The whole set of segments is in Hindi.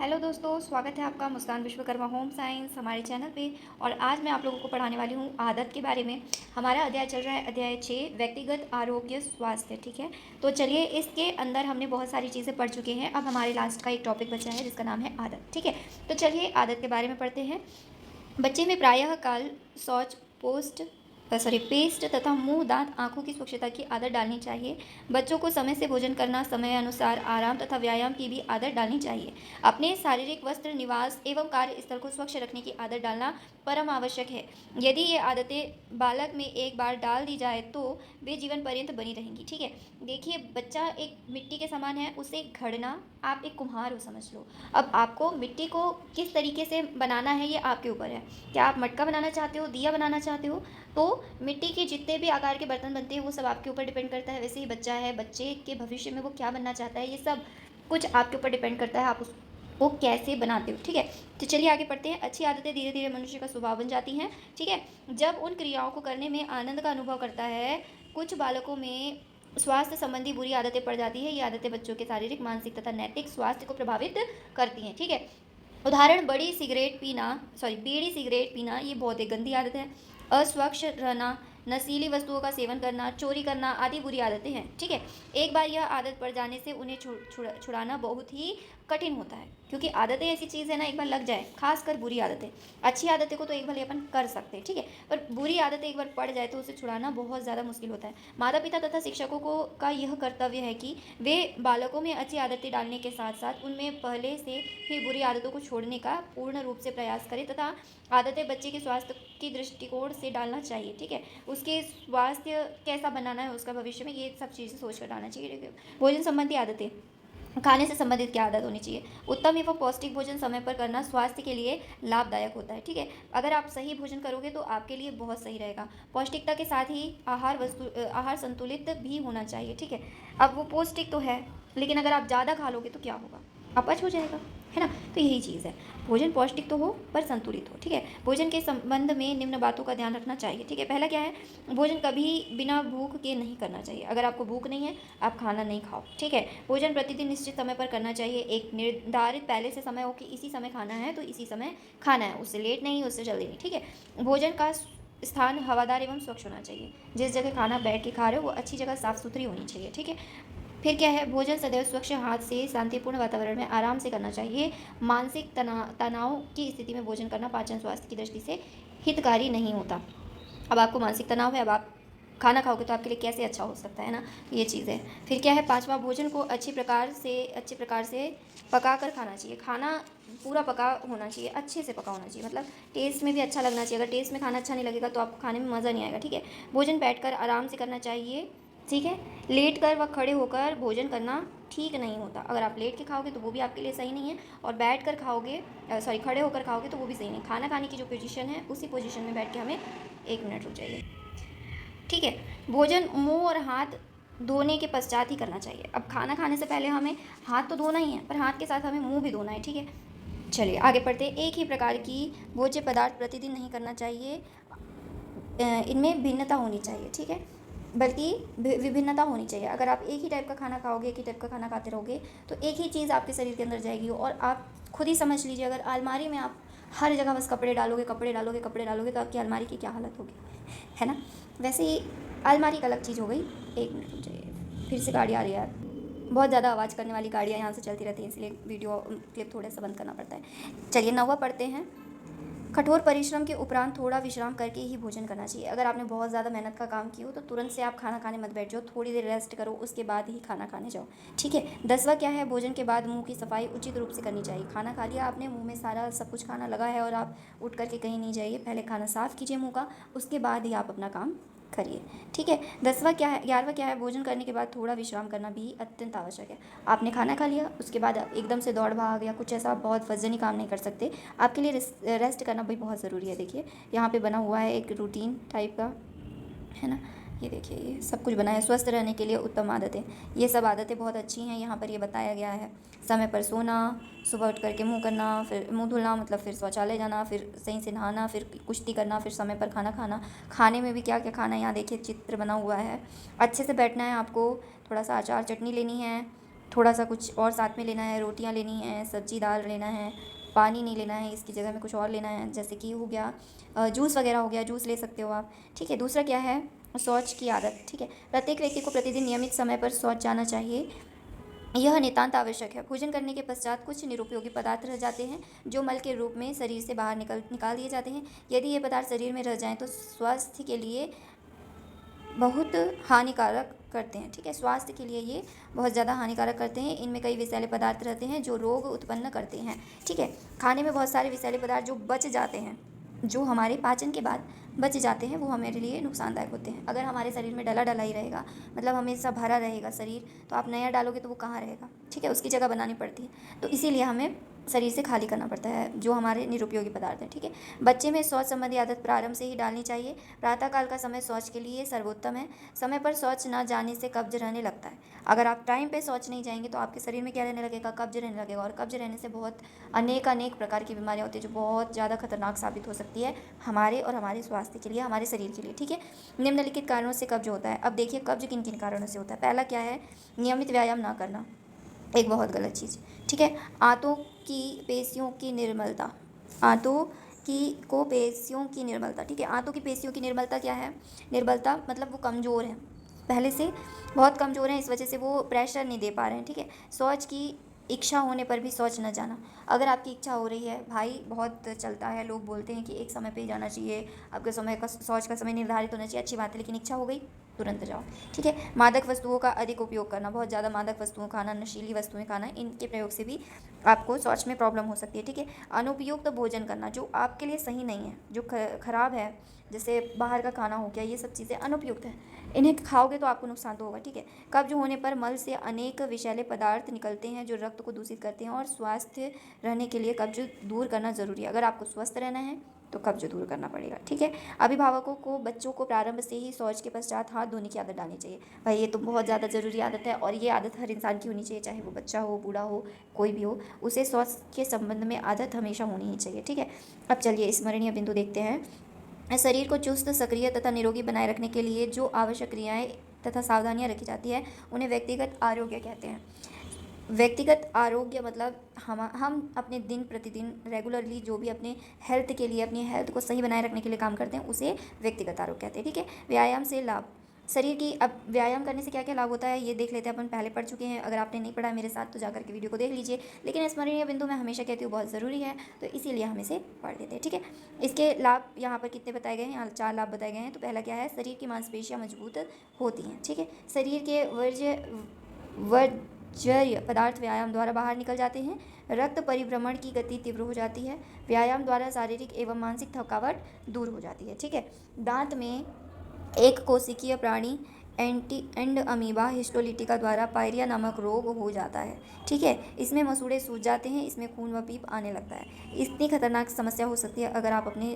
हेलो दोस्तों, स्वागत है आपका मुस्कान विश्वकर्मा होम साइंस हमारे चैनल पे। और आज मैं आप लोगों को पढ़ाने वाली हूँ आदत के बारे में। हमारा अध्याय चल रहा है अध्याय 6 व्यक्तिगत आरोग्य स्वास्थ्य। ठीक है, तो चलिए, इसके अंदर हमने बहुत सारी चीज़ें पढ़ चुके हैं। अब हमारे लास्ट का एक टॉपिक बचा है जिसका नाम है आदत। ठीक है, तो चलिए आदत के बारे में पढ़ते हैं। बच्चे में प्रायः काल शौच पेस्ट तथा मुंह दांत आँखों की स्वच्छता की आदत डालनी चाहिए। बच्चों को समय से भोजन करना, समय अनुसार आराम तथा व्यायाम की भी आदत डालनी चाहिए। अपने शारीरिक, वस्त्र, निवास एवं कार्यस्थल को स्वच्छ रखने की आदत डालना परम आवश्यक है। यदि ये आदतें बालक में एक बार डाल दी जाए तो वे जीवन पर्यंत बनी रहेंगी। ठीक है, देखिए, बच्चा एक मिट्टी के समान है, उसे घड़ना, आप एक कुम्हार हो समझ लो। अब आपको मिट्टी को किस तरीके से बनाना है ये आपके ऊपर है। क्या आप मटका बनाना चाहते हो, दिया बनाना चाहते हो, तो मिट्टी के जितने भी आकार के बर्तन बनते हैं वो सब आपके ऊपर डिपेंड करता है। वैसे ही बच्चा है, बच्चे के भविष्य में वो क्या बनना चाहता है, ये सब कुछ आपके ऊपर डिपेंड करता है, आप उसको कैसे बनाते हो। ठीक है, तो चलिए आगे पढ़ते हैं। अच्छी आदतें धीरे धीरे मनुष्य का स्वभाव बन जाती हैं। ठीक है, जब उन क्रियाओं को करने में आनंद का अनुभव करता है। कुछ बालकों में स्वास्थ्य संबंधी बुरी आदतें पड़ जाती है। ये आदतें बच्चों के शारीरिक, मानसिक तथा नैतिक स्वास्थ्य को प्रभावित करती हैं। ठीक है, उदाहरण बीड़ी सिगरेट पीना, ये बहुत ही गंदी आदत है। अस्वच्छ रहना, नशीली वस्तुओं का सेवन करना, चोरी करना आदि बुरी आदतें हैं। ठीक है, एक बार यह आदत पड़ जाने से उन्हें छुड़ाना बहुत ही कठिन होता है, क्योंकि आदतें ऐसी चीज़ है ना, एक बार लग जाए, खासकर बुरी आदतें। अच्छी आदतें को तो एक बार अपन कर सकते हैं, ठीक है, पर बुरी आदतें एक बार पड़ जाए तो उसे छुड़ाना बहुत ज़्यादा मुश्किल होता है। माता पिता तथा शिक्षकों को का यह कर्तव्य है कि वे बालकों में अच्छी आदतें डालने के साथ साथ उनमें पहले से ही बुरी आदतों को छोड़ने का पूर्ण रूप से प्रयास करें तथा आदतें बच्चे के स्वास्थ्य की दृष्टिकोण से डालना चाहिए। ठीक है, उसके स्वास्थ्य कैसा बनाना है उसका भविष्य में, ये सब चीज़ें सोच कर डालना चाहिए। भोजन संबंधी आदतें, खाने से संबंधित क्या आदत होनी चाहिए। उत्तम एवं पौष्टिक भोजन समय पर करना स्वास्थ्य के लिए लाभदायक होता है। ठीक है, अगर आप सही भोजन करोगे तो आपके लिए बहुत सही रहेगा। पौष्टिकता के साथ ही आहार संतुलित भी होना चाहिए। ठीक है, अब वो पौष्टिक तो है, लेकिन अगर आप ज़्यादा खा लोगे तो क्या होगा, अपच हो जाएगा, है ना। तो यही चीज़ है, भोजन पौष्टिक तो हो पर संतुलित हो। ठीक है, भोजन के संबंध में निम्न बातों का ध्यान रखना चाहिए। ठीक है, पहला क्या है, भोजन कभी बिना भूख के नहीं करना चाहिए। अगर आपको भूख नहीं है, आप खाना नहीं खाओ। ठीक है, भोजन प्रतिदिन निश्चित समय पर करना चाहिए। एक निर्धारित पहले से समय हो कि इसी समय खाना है तो इसी समय खाना है, उससे लेट नहीं, उससे जल्दी नहीं। ठीक है, भोजन का स्थान हवादार एवं स्वच्छ होना चाहिए। जिस जगह खाना बैठ के खा रहे हो वो अच्छी जगह, साफ सुथरी होनी चाहिए। ठीक है, फिर क्या है, भोजन सदैव स्वच्छ हाथ से शांतिपूर्ण वातावरण में आराम से करना चाहिए। मानसिक तनाव की स्थिति में भोजन करना पाचन स्वास्थ्य की दृष्टि से हितकारी नहीं होता। अब आपको मानसिक तनाव है, अब आप खाना खाओगे तो आपके लिए कैसे अच्छा हो सकता है ना, ये चीज़ है। फिर क्या है, पांचवा, भोजन को अच्छे प्रकार से पका कर खाना चाहिए। खाना पूरा पका होना चाहिए, अच्छे से पका होना चाहिए, मतलब टेस्ट में भी अच्छा लगना चाहिए। अगर टेस्ट में खाना अच्छा नहीं लगेगा तो आपको खाने में मज़ा नहीं आएगा। ठीक है, भोजन बैठकर आराम से करना चाहिए। ठीक है, लेट कर व खड़े होकर भोजन करना ठीक नहीं होता। अगर आप लेट के खाओगे तो वो भी आपके लिए सही नहीं है, और बैठ कर खाओगे, खड़े होकर खाओगे तो वो भी सही नहीं। खाना खाने की जो पोजीशन है उसी पोजीशन में बैठ के हमें, एक मिनट रुक जाइए। ठीक है, भोजन मुंह और हाथ धोने के पश्चात ही करना चाहिए। अब खाना खाने से पहले हमें हाथ तो धोना ही है, पर हाथ के साथ हमें मुंह भी धोना है। ठीक है, चलिए आगे पढ़ते हैं। एक ही प्रकार की भोज्य पदार्थ प्रतिदिन नहीं करना चाहिए, इनमें भिन्नता होनी चाहिए। ठीक है, बल्कि विभिन्नता होनी चाहिए। अगर आप एक ही टाइप का खाना खाओगे, एक ही टाइप का खाना खाते रहोगे तो एक ही चीज़ आपके शरीर के अंदर जाएगी। और आप खुद ही समझ लीजिए, अगर अलमारी में आप हर जगह बस कपड़े डालोगे कपड़े डालोगे कपड़े डालोगे तो आपकी अलमारी की क्या हालत होगी, है ना। वैसे ही अलमारी एक अलग चीज़ हो गई। एक मिनट रुक जाइए, फिर से गाड़ी आ रही है यार, बहुत ज़्यादा आवाज़ करने वाली गाड़ियाँ यहाँ से चलती रहती हैं, इसलिए वीडियो क्लिप थोड़े सा बंद करना पड़ता है। चलिए नौवा पढ़ते हैं। कठोर परिश्रम के उपरांत थोड़ा विश्राम करके ही भोजन करना चाहिए। अगर आपने बहुत ज़्यादा मेहनत का काम की हो तो तुरंत से आप खाना खाने मत बैठ जाओ, थोड़ी देर रेस्ट करो, उसके बाद ही खाना खाने जाओ। ठीक है, 10वां क्या है, भोजन के बाद मुंह की सफाई उचित रूप से करनी चाहिए। खाना खा लिया आपने, मुंह में सारा सब कुछ खाना लगा है और आप उठ करके कहीं नहीं जाइए, पहले खाना साफ़ कीजिए मुँह का, उसके बाद ही आप अपना काम करिए। ठीक है, 10वां क्या है, 11वां क्या है, भोजन करने के बाद थोड़ा विश्राम करना भी अत्यंत आवश्यक है। आपने खाना खा लिया, उसके बाद एकदम से दौड़ भाग या कुछ ऐसा बहुत वजनी काम नहीं कर सकते, आपके लिए रेस्ट करना भी बहुत ज़रूरी है। देखिए यहाँ पे बना हुआ है एक रूटीन टाइप का, है ना, ये देखिए ये सब कुछ बना है। स्वस्थ रहने के लिए उत्तम आदतें, ये सब आदतें बहुत अच्छी हैं, यहाँ पर ये बताया गया है। समय पर सोना, सुबह उठ करके मुँह करना, फिर मुँह धुलना, मतलब फिर शौचालय जाना, फिर सही से नहाना, फिर कुश्ती करना, फिर समय पर खाना खाना। खाने में भी क्या क्या खाना है, यहाँ देखिए चित्र बना हुआ है। अच्छे से बैठना है आपको, थोड़ा सा अचार चटनी लेनी है, थोड़ा सा कुछ और साथ में लेना है, रोटियां लेनी है, सब्जी दाल लेना है, पानी नहीं लेना है, इसकी जगह में कुछ और लेना है, जैसे कि हो गया जूस वगैरह हो गया, जूस ले सकते हो आप। ठीक है। दूसरा क्या है, शौच की आदत। ठीक है। प्रत्येक व्यक्ति को प्रतिदिन नियमित समय पर शौच जाना चाहिए, यह नितांत आवश्यक है। भोजन करने के पश्चात कुछ निरुपयोगी पदार्थ रह जाते हैं जो मल के रूप में शरीर से बाहर निकाल दिए जाते हैं। यदि ये पदार्थ शरीर में रह जाएं तो स्वास्थ्य के लिए बहुत हानिकारक करते हैं। ठीक है। स्वास्थ्य के लिए ये बहुत ज़्यादा हानिकारक करते हैं। इनमें कई विषैले पदार्थ रहते हैं जो रोग उत्पन्न करते हैं। ठीक है। खाने में बहुत सारे विषैले पदार्थ जो बच जाते हैं, जो हमारे पाचन के बाद बच जाते हैं, वो हमारे लिए नुकसानदायक होते हैं। अगर हमारे शरीर में डला डला ही रहेगा, मतलब हमेशा भरा रहेगा शरीर, तो आप नया डालोगे तो वो कहाँ रहेगा। ठीक है। उसकी जगह बनानी पड़ती है, तो इसीलिए हमें शरीर से खाली करना पड़ता है जो हमारे निरुपयोगी पदार्थ हैं। ठीक है। बच्चे में शौच संबंधी आदत प्रारंभ से ही डालनी चाहिए। प्रातःकाल का समय शौच के लिए सर्वोत्तम है। समय पर शौच न जाने से कब्ज रहने लगता है। अगर आप टाइम पे शौच नहीं जाएंगे तो आपके शरीर में क्या रहने लगेगा, कब्ज रहने लगेगा, और कब्ज रहने से बहुत अनेक प्रकार की बीमारियाँ होती है जो बहुत ज़्यादा खतरनाक साबित हो सकती है हमारे और हमारे स्वास्थ्य के लिए, हमारे शरीर के लिए। ठीक है। निम्नलिखित कारणों से कब्ज होता है। अब देखिए कब्ज किन किन कारणों से होता है। पहला क्या है, नियमित व्यायाम ना करना, एक बहुत गलत चीज़। ठीक है। आंतों की पेशियों की निर्मलता, आंतों की पेशियों की निर्मलता। ठीक है। आंतों की पेशियों की निर्मलता क्या है, निर्बलता मतलब वो कमज़ोर हैं, पहले से बहुत कमज़ोर हैं, इस वजह से वो प्रेशर नहीं दे पा रहे हैं। ठीक है। शौच की इच्छा होने पर भी शौच न जाना। अगर आपकी इच्छा हो रही है, भाई बहुत चलता है, लोग बोलते हैं कि एक समय पे ही जाना चाहिए, आपके समय का शौच का समय निर्धारित होना चाहिए, अच्छी बात है, लेकिन इच्छा हो गई तुरंत जाओ। ठीक है। मादक वस्तुओं का अधिक उपयोग करना, बहुत ज़्यादा मादक वस्तुओं खाना, नशीली वस्तुएं खाना, इनके प्रयोग से भी आपको शौच में प्रॉब्लम हो सकती है। ठीक है। अनुपयुक्त भोजन करना, जो आपके लिए सही नहीं है, जो खराब है, जैसे बाहर का खाना हो गया, ये सब चीज़ें अनुपयुक्त हैं, इन्हें खाओगे तो आपको नुकसान तो होगा। ठीक है। कब्ज होने पर मल से अनेक विषैले पदार्थ निकलते हैं जो रक्त को दूषित करते हैं, और स्वास्थ्य रहने के लिए कब्ज दूर करना ज़रूरी है। अगर आपको स्वस्थ रहना है तो कब्ज दूर करना पड़ेगा। ठीक है। अभिभावकों को बच्चों को प्रारंभ से ही शौच के पश्चात हाथ धोने की आदत डालनी चाहिए। भाई ये तो बहुत ज़्यादा ज़रूरी आदत है, और ये आदत हर इंसान की होनी चाहिए, चाहे वो बच्चा हो, बूढ़ा हो, कोई भी हो, उसे शौच के संबंध में आदत हमेशा होनी ही चाहिए। ठीक है। अब चलिए स्मरणीय बिंदु देखते हैं। शरीर को चुस्त, सक्रिय तथा निरोगी बनाए रखने के लिए जो आवश्यक क्रियाएं तथा सावधानियां रखी जाती है उन्हें व्यक्तिगत आरोग्य कहते हैं। व्यक्तिगत आरोग्य मतलब हम अपने दिन प्रतिदिन रेगुलरली जो भी अपने हेल्थ के लिए, अपनी हेल्थ को सही बनाए रखने के लिए काम करते हैं, उसे व्यक्तिगत आरोग्य कहते हैं। ठीक है। व्यायाम से लाभ, शरीर की, अब व्यायाम करने से क्या क्या लाभ होता है ये देख लेते हैं। अपन पहले पढ़ चुके हैं, अगर आपने नहीं पढ़ा मेरे साथ तो जाकर के वीडियो को देख लीजिए, लेकिन स्मरणीय बिंदु मैं हमेशा कहती हूँ बहुत ज़रूरी है, तो इसीलिए हम इसे पढ़ लेते हैं। ठीक है। इसके लाभ यहाँ पर कितने बताए गए हैं, यहाँ 4 लाभ बताए गए हैं। तो पहला क्या है, शरीर की मांसपेशियाँ मजबूत होती हैं। ठीक है। शरीर के वर्ज्य पदार्थ व्यायाम द्वारा बाहर निकल जाते हैं। रक्त परिभ्रमण की गति तीव्र हो जाती है। व्यायाम द्वारा शारीरिक एवं मानसिक थकावट दूर हो जाती है। ठीक है। दांत में एक कोशिकीय प्राणी एंड अमीबा हिस्टोलिटिका द्वारा पायरिया नामक रोग हो जाता है। ठीक है। इसमें मसूड़े सूज जाते हैं, इसमें खून व पीप आने लगता है। इतनी खतरनाक समस्या हो सकती है अगर आप अपने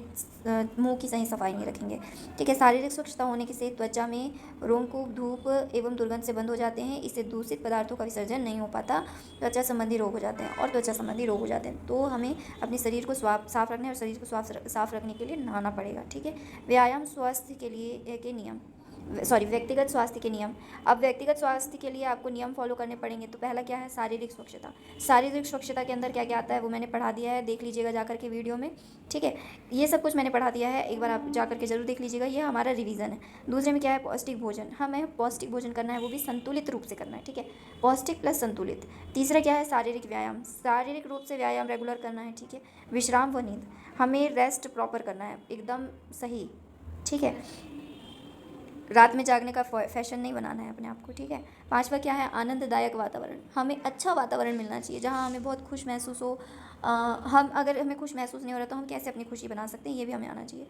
मुंह की सही सफाई नहीं रखेंगे। ठीक है। शारीरिक स्वच्छता होने से त्वचा में रोमकूप, धूप एवं दुर्गंध से बंद हो जाते हैं। इससे दूषित पदार्थों का विसर्जन नहीं हो पाता, त्वचा संबंधी रोग हो जाते हैं, और त्वचा संबंधी रोग हो जाते हैं तो हमें अपने शरीर को साफ रखना है, और शरीर को साफ रखने के लिए नहाना पड़ेगा। ठीक है। व्यायाम स्वास्थ्य के लिए के नियम, व्यक्तिगत स्वास्थ्य के नियम। अब व्यक्तिगत स्वास्थ्य के लिए आपको नियम फॉलो करने पड़ेंगे। तो पहला क्या है, शारीरिक स्वच्छता। शारीरिक स्वच्छता के अंदर क्या क्या आता है वो मैंने पढ़ा दिया है, देख लीजिएगा जाकर के वीडियो में। ठीक है। ये सब कुछ मैंने पढ़ा दिया है, एक बार आप जाकर के जरूर देख लीजिएगा, ये हमारा रिवीजन है। दूसरे में क्या है, पौष्टिक भोजन। हमें पौष्टिक भोजन करना है, वो भी संतुलित रूप से करना है। ठीक है। पौष्टिक प्लस संतुलित। तीसरा क्या है, शारीरिक व्यायाम। शारीरिक रूप से व्यायाम रेगुलर करना है। ठीक है। विश्राम व नींद, हमें रेस्ट प्रॉपर करना है, एकदम सही। ठीक है। रात में जागने का फैशन नहीं बनाना है अपने आप को। ठीक है। पांचवा क्या है, आनंददायक वातावरण। हमें अच्छा वातावरण मिलना चाहिए जहाँ हमें बहुत खुश महसूस हो। हम अगर हमें खुश महसूस नहीं हो रहा तो हम कैसे अपनी खुशी बना सकते हैं, ये भी हमें आना चाहिए।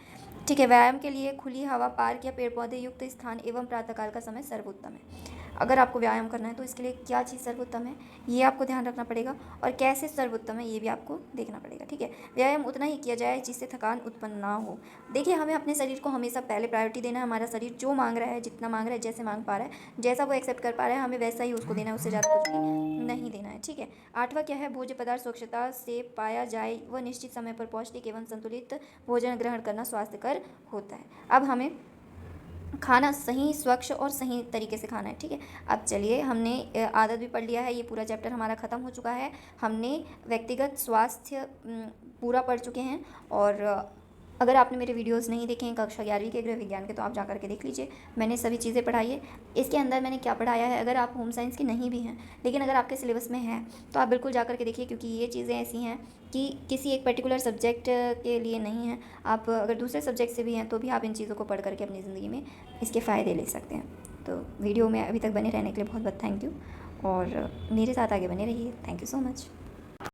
ठीक है। व्यायाम के लिए खुली हवा, पार्क या पेड़ पौधे युक्त स्थान एवं प्रातःकाल का समय सर्वोत्तम है। अगर आपको व्यायाम करना है तो इसके लिए क्या चीज़ सर्वोत्तम है ये आपको ध्यान रखना पड़ेगा, और कैसे सर्वोत्तम है ये भी आपको देखना पड़ेगा। ठीक है। व्यायाम उतना ही किया जाए जिससे थकान उत्पन्न ना हो। देखिए हमें अपने शरीर को हमेशा पहले प्रायोरिटी देना है। हमारा शरीर जो मांग रहा है, जितना मांग रहा है, जैसे मांग पा रहा है, जैसा वो एक्सेप्ट कर पा रहा है, हमें वैसा ही उसको देना है, उससे ज़्यादा कुछ भी नहीं देना है। ठीक है। आठवां क्या है, भोज्य पदार्थ स्वच्छता से पाया जाए व निश्चित समय पर पौष्टिक एवं संतुलित भोजन ग्रहण करना स्वास्थ्यकर होता है। अब हमें खाना सही, स्वच्छ और सही तरीके से खाना है, ठीक है। अब चलिए, हमने आदत भी पढ़ लिया है, ये पूरा चैप्टर हमारा ख़त्म हो चुका है। हमने व्यक्तिगत स्वास्थ्य पूरा पढ़ चुके हैं। और अगर आपने मेरे वीडियोस नहीं देखे हैं कक्षा 11वीं के गृह विज्ञान के, तो आप जा कर के देख लीजिए, मैंने सभी चीज़ें पढ़ाई है। इसके अंदर मैंने क्या पढ़ाया है, अगर आप होम साइंस के नहीं भी हैं लेकिन अगर आपके सिलेबस में है तो आप बिल्कुल जा कर के देखिए, क्योंकि ये चीज़ें ऐसी हैं कि किसी एक पर्टिकुलर सब्जेक्ट के लिए नहीं है। आप अगर दूसरे सब्जेक्ट से भी हैं तो भी आप इन चीज़ों को पढ़ करके अपनी ज़िंदगी में इसके फ़ायदे ले सकते हैं। तो वीडियो में अभी तक बने रहने के लिए बहुत बहुत थैंक यू, और मेरे साथ आगे बने रहिए। Thank you so much.